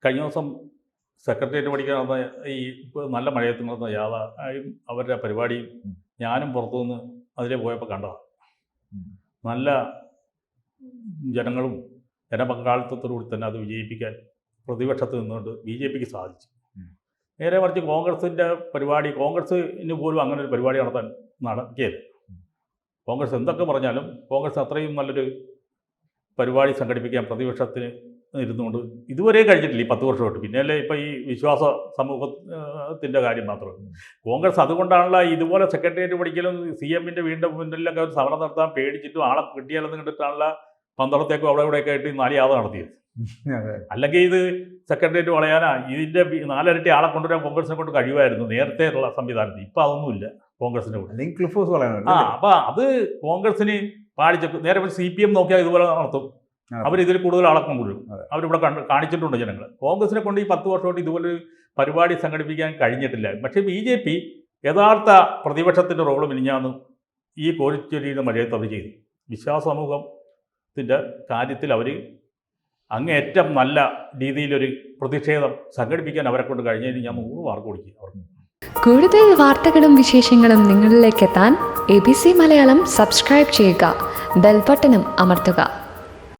കഴിഞ്ഞ ദിവസം സെക്രട്ടേറിയറ്റ് പഠിക്കാൻ നടന്ന ഈ നല്ല മഴയത്ത് നടന്ന യാത അവരുടെ പരിപാടിയും ഞാനും പുറത്തുനിന്ന് അതിലെ പോയപ്പോൾ കണ്ടതാണ്. നല്ല ജനങ്ങളും ജനപങ്കാളിത്തത്തോടുകൂടി തന്നെ അത് വിജയിപ്പിക്കാൻ പ്രതിപക്ഷത്ത് നിന്നുകൊണ്ട് BJPക്ക് സാധിച്ചു. നേരെ മറിച്ച് കോൺഗ്രസിൻ്റെ പരിപാടി, കോൺഗ്രസ്സിന് പോലും അങ്ങനെ ഒരു പരിപാടി നടത്തിയത്. കോൺഗ്രസ് എന്തൊക്കെ പറഞ്ഞാലും കോൺഗ്രസ് അത്രയും നല്ലൊരു പരിപാടി സംഘടിപ്പിക്കാൻ പ്രതിപക്ഷത്തിന് ഇരുന്നുകൊണ്ട് ഇതുവരെ കഴിഞ്ഞിട്ടില്ല ഈ 10 വർഷമായിട്ട്. പിന്നെയല്ലേ ഇപ്പോൾ ഈ വിശ്വാസ സമൂഹത്തിൻ്റെ കാര്യം മാത്രമേ. കോൺഗ്രസ് അതുകൊണ്ടാണല്ലോ ഇതുപോലെ സെക്രട്ടേറിയറ്റ് പഠിക്കലും CMൻ്റെ വീടിൻ്റെ മുന്നിലൊക്കെ ഒരു സമരം നടത്താൻ പേടിച്ചിട്ടും ആളെ കിട്ടിയാലെന്ന് കണ്ടിട്ടാണല്ലോ പന്തളത്തേക്കും അവിടെ ഇവിടെയൊക്കെ ആയിട്ട് 4 യാത നടത്തിയത്. അല്ലെങ്കിൽ ഇത് സെക്രട്ടേറിയറ്റ് വളയാനാ ഇതിൻ്റെ 4 ഇരട്ടി ആളെ കൊണ്ടുവരാൻ കോൺഗ്രസിനെ കൊണ്ട് കഴിയുമായിരുന്നു നേരത്തെ ഉള്ള സംവിധാനത്തിൽ. ഇപ്പം അതൊന്നുമില്ല കോൺഗ്രസിൻ്റെ കൂടെ. അപ്പം അത് കോൺഗ്രസിന് പാടിച്ചു. നേരെ CPM നോക്കിയാൽ ഇതുപോലെ നടത്തും. അവരിതിൽ കൂടുതൽ ആളെ കൊണ്ടുവരും. അവരിവിടെ കാണിച്ചിട്ടുണ്ട് ജനങ്ങൾ. കോൺഗ്രസിനെ കൊണ്ട് ഈ 10 വർഷമായിട്ട് ഇതുപോലൊരു പരിപാടി സംഘടിപ്പിക്കാൻ കഴിഞ്ഞിട്ടില്ല. പക്ഷേ BJP യഥാർത്ഥ പ്രതിപക്ഷത്തിൻ്റെ റോള് മിനിഞ്ഞാന്ന് ഈ കോഴിച്ചൊരിയുടെ മഴയത്ത് അവർ ചെയ്തു. വിശ്വാസ സമൂഹത്തിൻ്റെ കാര്യത്തിൽ അവർ അങ്ങേയറ്റം നല്ല രീതിയിലൊരു പ്രതിഷേധം സംഘടിപ്പിക്കാൻ അവരെ കൊണ്ട് കഴിഞ്ഞതിന് ഞാൻ 100 മാർക്ക് കൊടുക്കും അവർക്ക്. കൂടുതൽ വാർത്തകളും വിശേഷങ്ങളും നിങ്ങളിലേക്ക് എത്താൻ ABC മലയാളം സബ്സ്ക്രൈബ് ചെയ്യുക, ബെൽ ബട്ടണും അമർത്തുക.